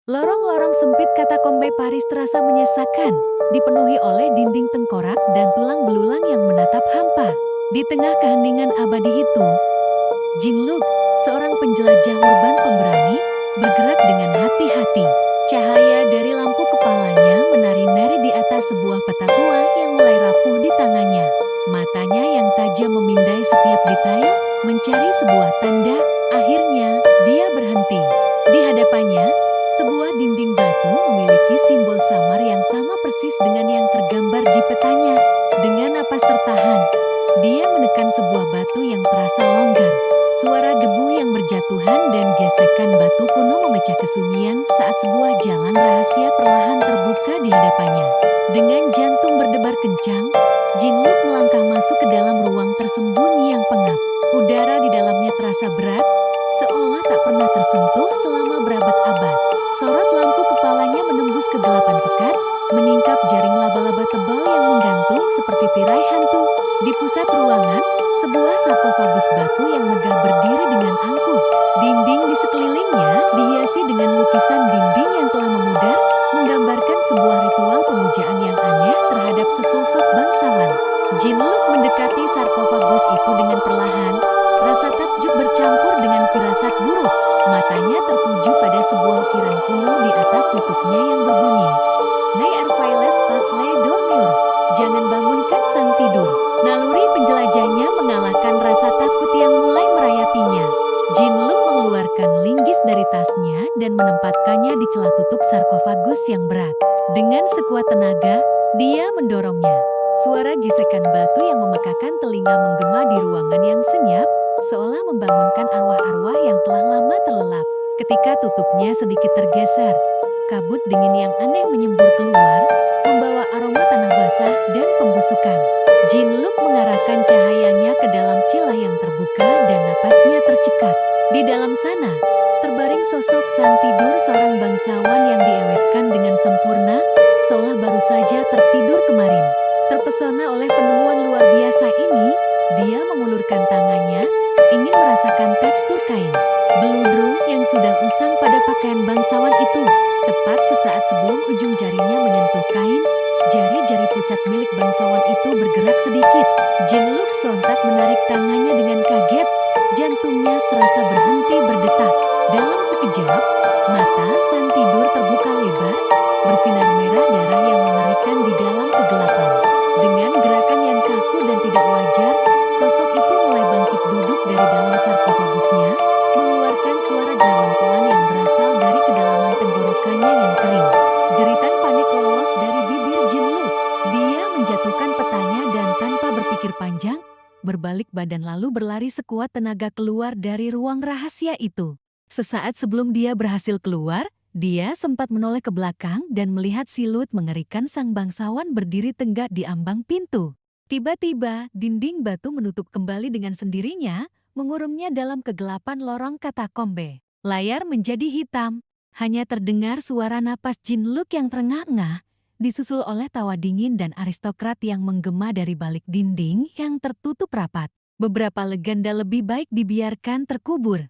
Lorong-lorong sempit katakombe Paris terasa menyesakan, dipenuhi oleh dinding tengkorak dan tulang belulang yang menatap hampa. Di tengah keheningan abadi itu, Jinluk, seorang penjelajah urban pemberani, bergerak dengan hati-hati. Cahaya dari lampu kepalanya menari-nari di atas sebuah peta tua yang mulai rapuh di tangannya. Matanya yang tajam memindai setiap detail, mencari sebuah tanda. Akhirnya, dia berhenti. Di hadapannya, sebuah dinding batu memiliki simbol samar yang sama persis dengan yang tergambar di petanya. Dengan napas tertahan, dia menekan sebuah batu yang terasa longgar. Suara debu yang berjatuhan dan gesekan batu kuno memecah kesunyian saat sebuah jalan rahasia perlahan terbuka di hadapannya. Dengan jantung berdebar kencang, Jinluk melangkah masuk ke dalam ruang tersembunyi yang pengap. Udara di dalamnya terasa berat, seolah tak pernah tersentuh selama berabad-abad. Sorot lampu kepalanya menembus kegelapan pekat, menyingkap jaring laba-laba tebal yang menggantung seperti tirai hantu. Di pusat ruangan, sebuah sarkofagus batu yang megah berdiri dengan angkuh. Dinding di sekelilingnya dihiasi dengan lukisan dinding yang telah memudar, menggambarkan sebuah ritual pemujaan yang aneh terhadap sesosok bangsawan. Jinluk mendekati sarkofagus itu dengan perlahan, rasa takjub bercampur dengan firasat buruk. Matanya tertuju pada sebuah ukiran kuno di atas tutupnya yang berbunyi, "Ne ervailes pas le dormir." Jangan bangunkan sang tidur. Naluri penjelajahnya mengalahkan rasa takut yang mulai merayapinya. Jinluk mengeluarkan linggis dari tasnya dan menempatkannya di celah tutup sarkofagus yang berat. Dengan sekuat tenaga, dia mendorongnya. Suara gisekan batu yang memekakan telinga menggema di ruangan yang senyap, seolah membangunkan arwah-arwah yang telah lama terlelap. Ketika tutupnya sedikit tergeser, kabut dingin yang aneh menyembur keluar, membawa aroma tanah basah dan pembusukan. Jinluk mengarahkan cahayanya ke dalam celah yang terbuka dan napasnya tercekat. Di dalam sana, terbaring sosok sang tidur seorang bangsawan yang diawetkan dengan sempurna, seolah baru saja tertidur kemarin. Terpesona oleh penemuan luar biasa ini, dia mengulurkan tangannya, ingin merasakan tekstur kain beludru yang sudah usang pada pakaian bangsawan itu. Tepat sesaat sebelum ujung jarinya menyentuh kain, jari-jari pucat milik bangsawan itu bergerak sedikit. Jinluk sontak menarik tangannya dengan kaget, jantungnya serasa berhenti berdetak. Dalam sekejap, mata sang tidur terbuka lebar, bersinar merah darah yang mengerikan di dalam kegelapan. Dengan gerakan yang kaku dan tidak wajar, sosok itu mulai bangkit duduk dari dalam sarkofagusnya, mengeluarkan suara derawan pelan yang berasal dari kedalaman tenggorokannya yang kering. Jeritan panik lolos dari bibir Jinluk. Dia menjatuhkan petanya dan tanpa berpikir panjang, berbalik badan lalu berlari sekuat tenaga keluar dari ruang rahasia itu. Sesaat sebelum dia berhasil keluar, dia sempat menoleh ke belakang dan melihat siluet mengerikan sang bangsawan berdiri tegak di ambang pintu. Tiba-tiba, dinding batu menutup kembali dengan sendirinya, mengurungnya dalam kegelapan lorong katakombe. Layar menjadi hitam, hanya terdengar suara napas Jinluk yang terengah-engah, disusul oleh tawa dingin dan aristokrat yang menggema dari balik dinding yang tertutup rapat. Beberapa legenda lebih baik dibiarkan terkubur.